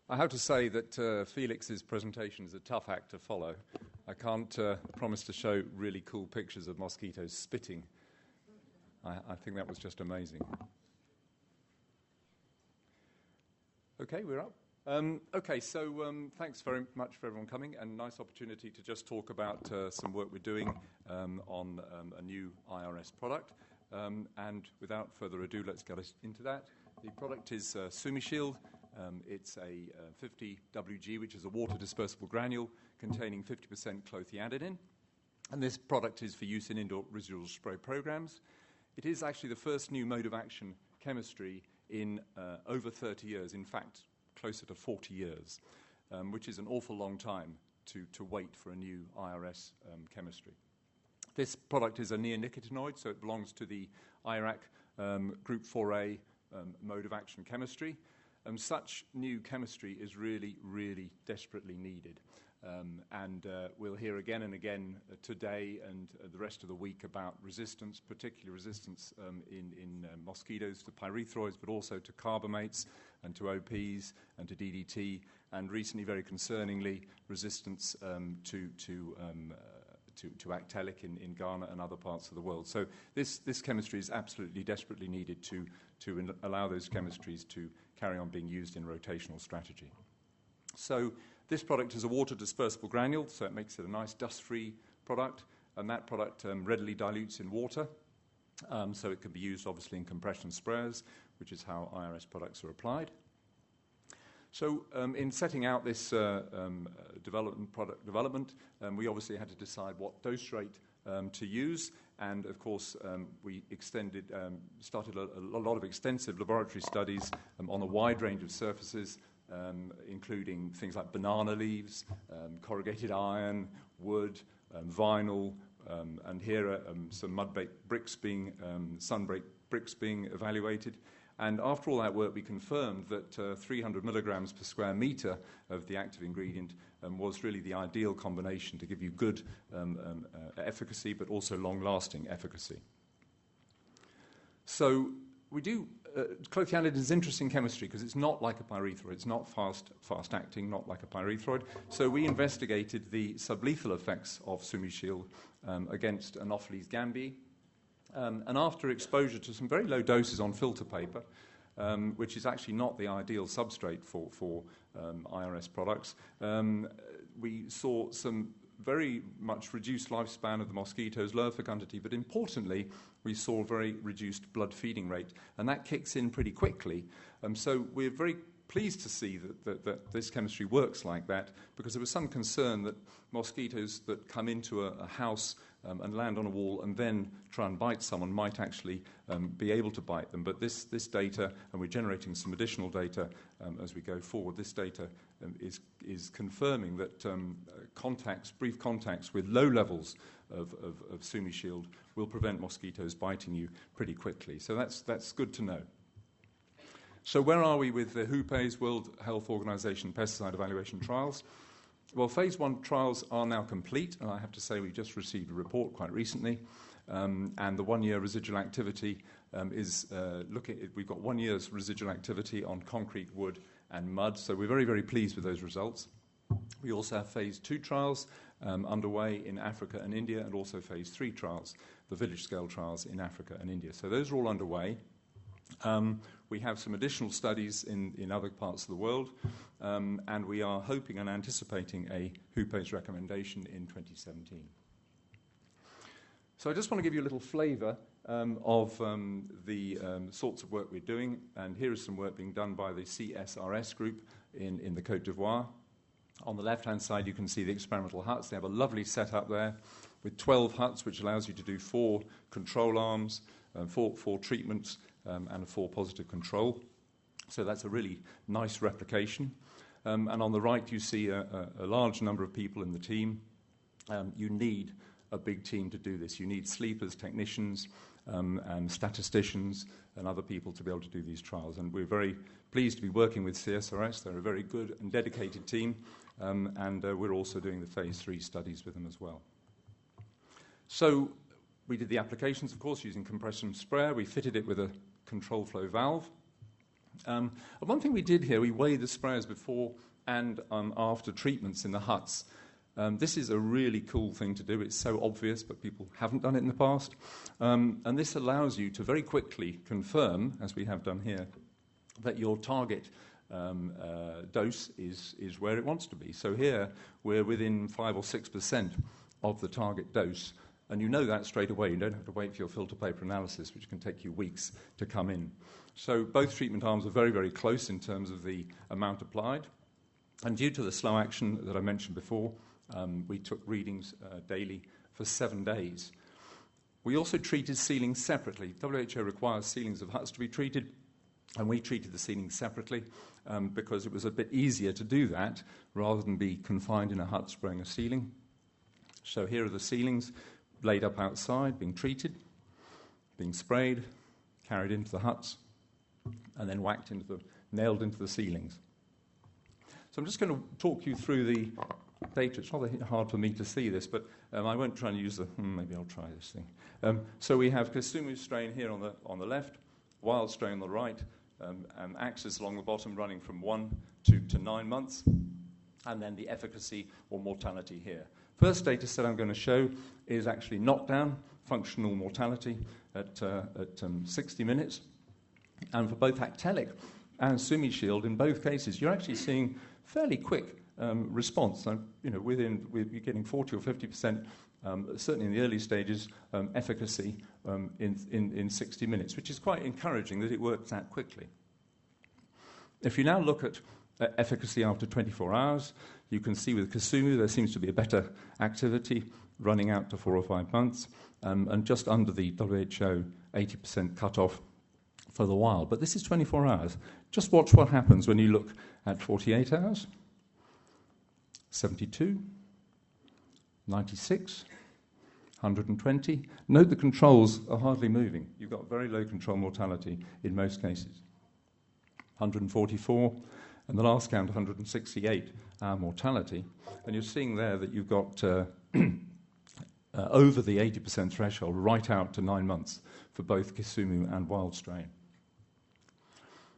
I have to say that Felix's presentation is a tough act to follow. I can't promise to show really cool pictures of mosquitoes spitting. I think that was just amazing. Okay, we're up. So thanks very much for everyone coming, and nice opportunity to just talk about some work we're doing on a new IRS product. And without further ado, let's get into that. The product is SumiShield. It's a 50 WG, which is a water dispersible granule containing 50% clothianidin. And this product is for use in indoor residual spray programs. It is actually the first new mode of action chemistry in over 30 years, in fact, closer to 40 years, which is an awful long time to wait for a new IRS chemistry. This product is a neonicotinoid, so it belongs to the IRAC Group 4A mode of action chemistry. Such new chemistry is really, really desperately needed. And we'll hear again and again today and the rest of the week about resistance, particularly resistance in mosquitoes to pyrethroids, but also to carbamates and to OPs and to DDT, and recently, very concerningly, resistance to actelic in Ghana and other parts of the world. So this chemistry is absolutely desperately needed to allow those chemistries to carry on being used in rotational strategy. So this product is a water dispersible granule, so it makes it a nice dust-free product, and that product readily dilutes in water, so it can be used obviously in compression sprayers, which is how IRS products are applied. So in setting out this product development, we obviously had to decide what dose rate to use, and of course we started a lot of extensive laboratory studies on a wide range of surfaces, including things like banana leaves, corrugated iron, wood, vinyl, and here are some mud-baked bricks sun-baked bricks being evaluated. And after all that work, we confirmed that 300 milligrams per square meter of the active ingredient was really the ideal combination to give you good efficacy, but also long-lasting efficacy. So we do. Clothianidin is interesting chemistry because it's not like a pyrethroid. It's not fast-acting, not like a pyrethroid. So we investigated the sublethal effects of SumiShield against Anopheles gambiae. And after exposure to some very low doses on filter paper, which is actually not the ideal substrate for IRS products, we saw some very much reduced lifespan of the mosquitoes, lower fecundity, but importantly, we saw very reduced blood feeding rate, and that kicks in pretty quickly. So we're very pleased to see that this chemistry works like that, because there was some concern that mosquitoes that come into a house and land on a wall and then try and bite someone might actually be able to bite them. But this data, and we're generating some additional data as we go forward, this data is confirming that brief contacts with low levels of SumiShield will prevent mosquitoes biting you pretty quickly. So that's good to know. So where are we with the WHO's World Health Organization pesticide evaluation trials? Well, phase 1 trials are now complete, and I have to say we've just received a report quite recently, and the 1-year residual activity we've got 1 year's residual activity on concrete, wood, and mud, so we're very, very pleased with those results. We also have phase 2 trials underway in Africa and India, and also phase 3 trials, the village scale trials in Africa and India. So those are all underway. We have some additional studies in other parts of the world, and we are hoping and anticipating a WHO's recommendation in 2017. So I just want to give you a little flavour of the sorts of work we're doing, and here is some work being done by the CSRS group in the Côte d'Ivoire. On the left-hand side, you can see the experimental huts. They have a lovely setup there with 12 huts, which allows you to do 4 control arms, 4 treatments, and a 4 positive control. So that's a really nice replication. And on the right, you see a large number of people in the team. You need a big team to do this. You need sleepers, technicians, and statisticians, and other people to be able to do these trials. And we're very pleased to be working with CSRS. They're a very good and dedicated team, and we're also doing the phase 3 studies with them as well. So we did the applications, of course, using compression sprayer. We fitted it with a control flow valve. And one thing we did here, we weighed the sprayers before and after treatments in the huts. This is a really cool thing to do. It's so obvious, but people haven't done it in the past. And this allows you to very quickly confirm, as we have done here, that your target dose is where it wants to be. So here, we're within 5 or 6% of the target dose. And you know that straight away. You don't have to wait for your filter paper analysis, which can take you weeks to come in. So both treatment arms are very, very close in terms of the amount applied. And due to the slow action that I mentioned before, we took readings daily for 7 days. We also treated ceilings separately. WHO requires ceilings of huts to be treated, and we treated the ceilings separately because it was a bit easier to do that rather than be confined in a hut spraying a ceiling. So here are the ceilings laid up outside, being treated, being sprayed, carried into the huts, and then nailed into the ceilings. So I'm just going to talk you through the data. It's rather hard for me to see this, but I won't try and use maybe I'll try this thing. So we have Kisumu strain here on the left, wild strain on the right, and axis along the bottom running from 1 to 9 months, and then the efficacy or mortality here. First data set I'm going to show is actually knockdown, functional mortality at 60 minutes. And for both Actelic and SumiShield, in both cases, you're actually seeing fairly quick response. So, we're getting 40 or 50%, certainly in the early stages, efficacy in 60 minutes, which is quite encouraging that it works that quickly. If you now look at efficacy after 24 hours, you can see with Kisumu there seems to be a better activity running out to 4 or 5 months, and just under the WHO 80% cutoff for the wild. But this is 24 hours. Just watch what happens when you look at 48 hours, 72, 96, 120. Note the controls are hardly moving. You've got very low control mortality in most cases. 144, and the last count, 168-hour mortality. And you're seeing there that you've got over the 80% threshold right out to 9 months for both Kisumu and wild strain.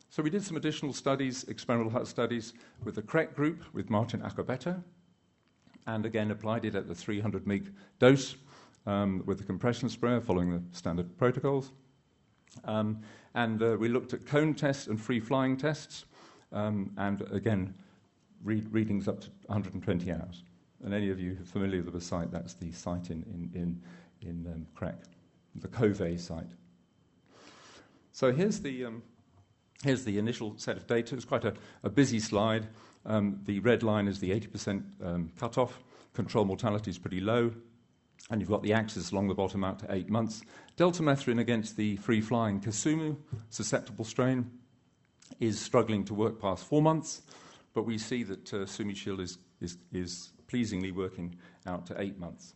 So we did some additional studies, experimental hut studies, with the CREC group, with Martin Acobetto, and again applied it at the 300 mg dose with the compression sprayer following the standard protocols. And we looked at cone tests and free-flying tests, and again, readings up to 120 hours. And any of you who are familiar with the site, that's the site in CREC, the Covey site. So here's the initial set of data. It's quite a busy slide. The red line is the 80% cutoff. Control mortality is pretty low. And you've got the axis along the bottom out to 8 months. Deltamethrin against the free-flying Kisumu susceptible strain is struggling to work past 4 months, but we see that SumiShield is pleasingly working out to 8 months.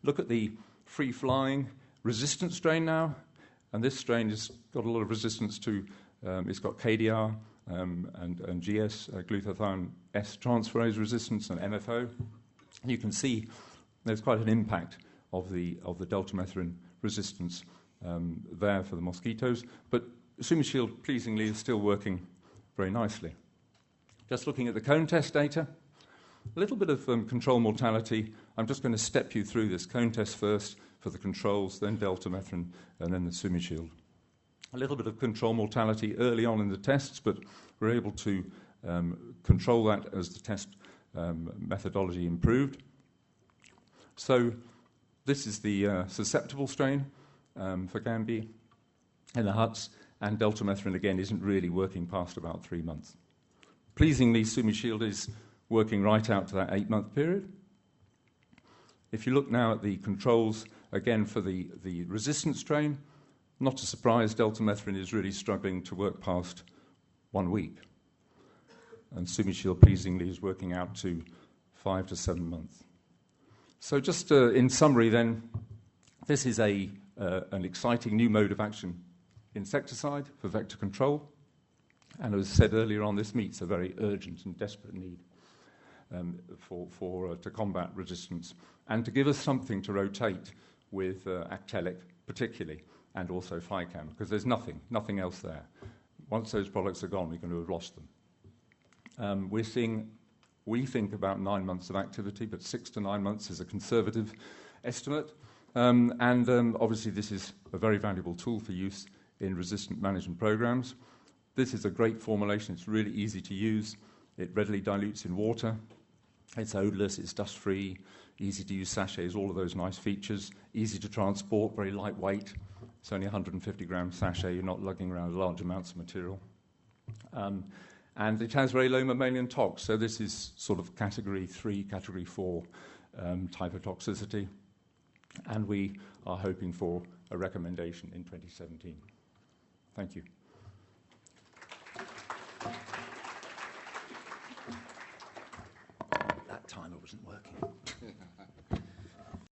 Look at the free-flying resistant strain now, and this strain has got a lot of resistance to, it's got KDR and GS, glutathione S transferase resistance, and MFO. You can see there's quite an impact of the deltamethrin resistance there for the mosquitoes, but SumiShield pleasingly is still working very nicely. Just looking at the cone test data, a little bit of control mortality. I'm just going to step you through this cone test first for the controls, then deltamethrin, and then the SumiShield. A little bit of control mortality early on in the tests, but we're able to control that as the test methodology improved. So this is the susceptible strain for Gambi in the huts, and deltamethrin again isn't really working past about 3 months. Pleasingly, SumiShield is working right out to that 8-month period. If you look now at the controls, again for the resistant strain, not a surprise, deltamethrin is really struggling to work past 1 week. And SumiShield pleasingly is working out to 5 to 7 months. So just in summary then, this is an exciting new mode of action insecticide for vector control. And as I said earlier on, this meets a very urgent and desperate need to combat resistance and to give us something to rotate with Actelic particularly, and also FlyCam, because there's nothing else there. Once those products are gone, we're going to have lost them. We're seeing, we think, about 9 months of activity, but 6 to 9 months is a conservative estimate. Obviously, this is a very valuable tool for use in resistant management programs. This is a great formulation. It's really easy to use. It readily dilutes in water. It's odorless, it's dust-free, easy to use sachets, all of those nice features. Easy to transport, very lightweight. It's only a 150-gram sachet. You're not lugging around large amounts of material. And it has very low mammalian tox, so this is sort of category 3, category 4 type of toxicity. And we are hoping for a recommendation in 2017. Thank you. That timer wasn't working.